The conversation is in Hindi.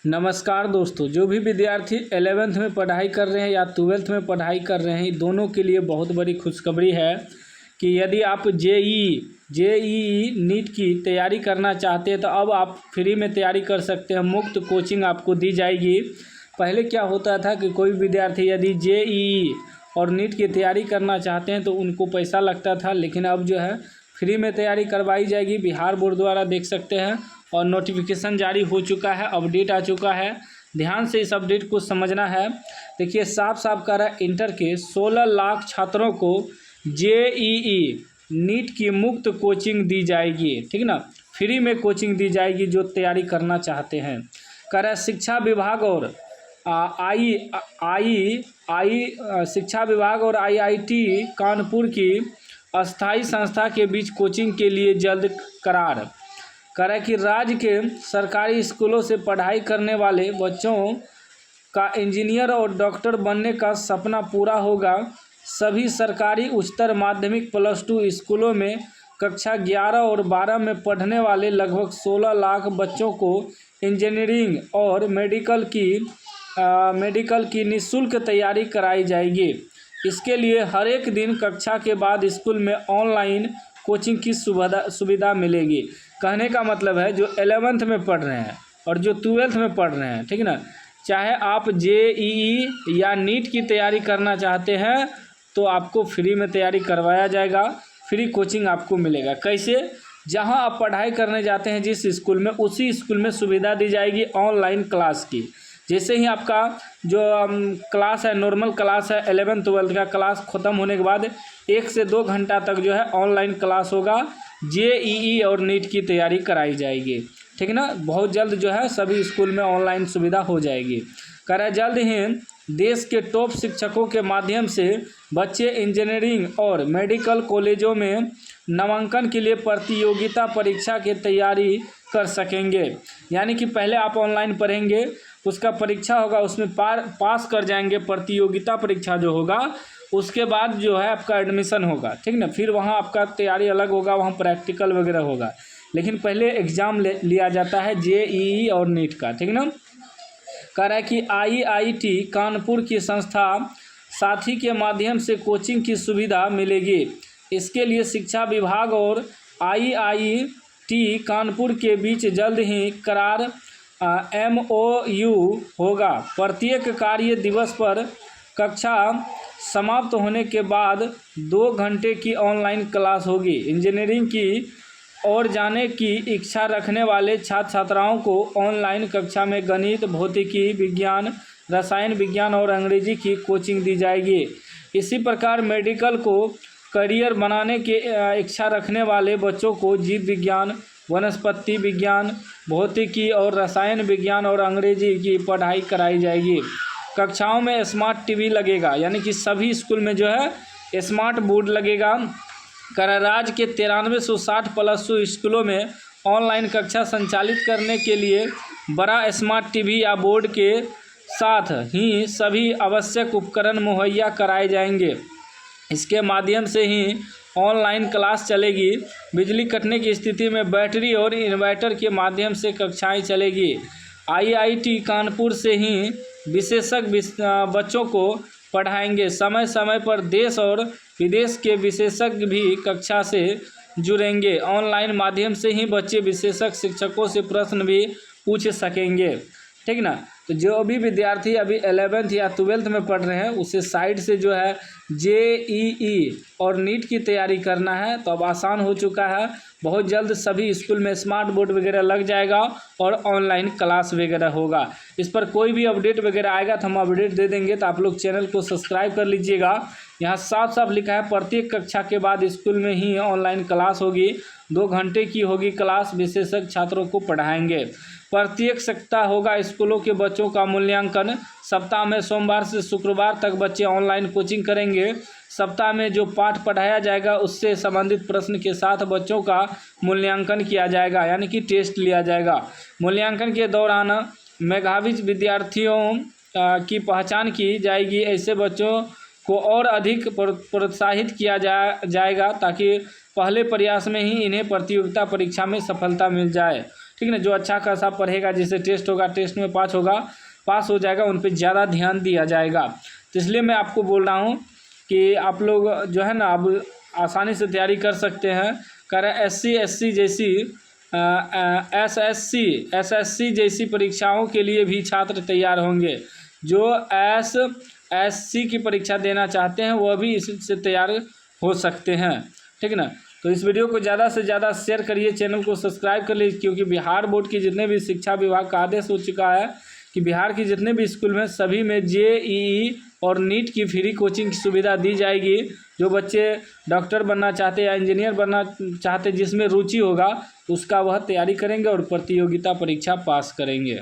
नमस्कार दोस्तों, जो भी विद्यार्थी 11th में पढ़ाई कर रहे हैं या 12th में पढ़ाई कर रहे हैं, दोनों के लिए बहुत बड़ी खुशखबरी है कि यदि आप जेईई नीट की तैयारी करना चाहते हैं तो अब आप फ्री में तैयारी कर सकते हैं। मुफ्त कोचिंग आपको दी जाएगी। पहले क्या होता था कि कोई विद्यार्थी यदि जेईई और नीट की तैयारी करना चाहते हैं तो उनको पैसा लगता था, लेकिन अब जो है फ्री में तैयारी करवाई जाएगी। बिहार बोर्ड द्वारा देख सकते हैं और नोटिफिकेशन जारी हो चुका है, अपडेट आ चुका है। ध्यान से इस अपडेट को समझना है। देखिए साफ साफ कह रहा है, इंटर के 16 लाख छात्रों को जेईई नीट की मुफ्त कोचिंग दी जाएगी। ठीक ना, फ्री में कोचिंग दी जाएगी जो तैयारी करना चाहते हैं। कह रहा है शिक्षा विभाग और शिक्षा विभाग और आईआईटी कानपुर की अस्थाई संस्था के बीच कोचिंग के लिए जल्द करार। कह रहा है कि राज्य के सरकारी स्कूलों से पढ़ाई करने वाले बच्चों का इंजीनियर और डॉक्टर बनने का सपना पूरा होगा। सभी सरकारी उच्चतर माध्यमिक +2 स्कूलों में कक्षा 11 और 12 में पढ़ने वाले लगभग 16 लाख बच्चों को इंजीनियरिंग और मेडिकल की निःशुल्क तैयारी कराई जाएगी। इसके लिए हर एक दिन कक्षा के बाद स्कूल में ऑनलाइन कोचिंग की सुविधा मिलेगी। कहने का मतलब है जो 11th में पढ़ रहे हैं और जो 12th में पढ़ रहे हैं, ठीक ना, चाहे आप जेईई या नीट की तैयारी करना चाहते हैं तो आपको फ्री में तैयारी करवाया जाएगा। फ्री कोचिंग आपको मिलेगा। कैसे? जहां आप पढ़ाई करने जाते हैं जिस स्कूल में, उसी स्कूल में सुविधा दी जाएगी ऑनलाइन क्लास की। जैसे ही आपका जो क्लास है, नॉर्मल क्लास है, 11th 12th का क्लास ख़त्म होने के बाद 1 से 2 घंटा तक जो है ऑनलाइन क्लास होगा। जेईई और नीट की तैयारी कराई जाएगी। ठीक ना, बहुत जल्द जो है सभी स्कूल में ऑनलाइन सुविधा हो जाएगी। कह रहा है जल्द ही देश के टॉप शिक्षकों के माध्यम से बच्चे इंजीनियरिंग और मेडिकल कॉलेजों में नामांकन के लिए प्रतियोगिता परीक्षा की तैयारी कर सकेंगे। यानी कि पहले आप ऑनलाइन पढ़ेंगे, उसका परीक्षा होगा, उसमें पास कर जाएंगे, प्रतियोगिता परीक्षा जो होगा, उसके बाद जो है आपका एडमिशन होगा। ठीक ना, फिर वहाँ आपका तैयारी अलग होगा, वहाँ प्रैक्टिकल वगैरह होगा, लेकिन पहले एग्ज़ाम लिया जाता है जेईई और नीट का। ठीक ना, कह रहा है कि आईआईटी कानपुर की संस्था साथी के माध्यम से कोचिंग की सुविधा मिलेगी। इसके लिए शिक्षा विभाग और आईआईटी कानपुर के बीच जल्द ही करार MOU होगा। प्रत्येक कार्य दिवस पर कक्षा समाप्त होने के बाद 2 घंटे की ऑनलाइन क्लास होगी। इंजीनियरिंग की ओर जाने की इच्छा रखने वाले छात्र छात्राओं को ऑनलाइन कक्षा में गणित, भौतिकी विज्ञान, रसायन विज्ञान और अंग्रेजी की कोचिंग दी जाएगी। इसी प्रकार मेडिकल को करियर बनाने की इच्छा रखने वाले बच्चों को जीव विज्ञान, वनस्पति विज्ञान, भौतिकी और रसायन विज्ञान और अंग्रेजी की पढ़ाई कराई जाएगी। कक्षाओं में स्मार्ट टीवी लगेगा, यानी कि सभी स्कूल में जो है स्मार्ट बोर्ड लगेगा। राज्य के 9360 +2 स्कूलों में ऑनलाइन कक्षा संचालित करने के लिए बड़ा स्मार्ट टीवी या बोर्ड के साथ ही सभी आवश्यक उपकरण मुहैया कराए जाएंगे। इसके माध्यम से ही ऑनलाइन क्लास चलेगी। बिजली कटने की स्थिति में बैटरी और इन्वर्टर के माध्यम से कक्षाएं चलेगी। आईआईटी कानपुर से ही विशेषज्ञ बच्चों को पढ़ाएंगे। समय समय पर देश और विदेश के विशेषज्ञ भी कक्षा से जुड़ेंगे। ऑनलाइन माध्यम से ही बच्चे विशेषज्ञ शिक्षकों से प्रश्न भी पूछ सकेंगे। ठीक ना, तो जो भी विद्यार्थी अभी 11th या 12th में पढ़ रहे हैं उसे साइड से जो है जेईई और नीट की तैयारी करना है तो अब आसान हो चुका है। बहुत जल्द सभी स्कूल में स्मार्ट बोर्ड वगैरह लग जाएगा और ऑनलाइन क्लास वगैरह होगा। इस पर कोई भी अपडेट वगैरह आएगा तो हम अपडेट दे देंगे, तो आप लोग चैनल को सब्सक्राइब कर लीजिएगा। यहाँ साफ साफ लिखा है प्रत्येक कक्षा के बाद स्कूल में ही ऑनलाइन क्लास होगी। 2 घंटे की होगी क्लास, विशेषज्ञ छात्रों को पढ़ाएंगे। प्रत्येक सप्ताह होगा स्कूलों के बच्चों का मूल्यांकन। सप्ताह में सोमवार से शुक्रवार तक बच्चे ऑनलाइन कोचिंग करेंगे। सप्ताह में जो पाठ पढ़ाया जाएगा उससे संबंधित प्रश्न के साथ बच्चों का मूल्यांकन किया जाएगा, यानी कि टेस्ट लिया जाएगा। मूल्यांकन के दौरान मेधावी विद्यार्थियों की पहचान की जाएगी। ऐसे बच्चों को और अधिक प्रोत्साहित किया जाएगा ताकि पहले प्रयास में ही इन्हें प्रतियोगिता परीक्षा में सफलता मिल जाए। ठीक है ना। जो अच्छा खासा पढ़ेगा, जैसे टेस्ट होगा, टेस्ट में पास हो जाएगा, उन पर ज़्यादा ध्यान दिया जाएगा। तो इसलिए मैं आपको बोल रहा हूँ कि आप लोग जो है ना अब आसानी से तैयारी कर सकते हैं। कह रहे SC जैसी SSC जैसी परीक्षाओं के लिए भी छात्र तैयार होंगे। जो SSC की परीक्षा देना चाहते हैं वह भी इससे तैयार हो सकते हैं, ठीक है ना। तो इस वीडियो को ज़्यादा से ज़्यादा शेयर करिए, चैनल को सब्सक्राइब कर लीजिए, क्योंकि बिहार बोर्ड की जितने भी शिक्षा विभाग का आदेश हो चुका है कि बिहार की जितने भी स्कूल में सभी में JEE और नीट की फ्री कोचिंग की सुविधा दी जाएगी। जो बच्चे डॉक्टर बनना चाहते या इंजीनियर बनना चाहते, जिसमें रुचि होगा, उसका वह तैयारी करेंगे और प्रतियोगिता परीक्षा पास करेंगे।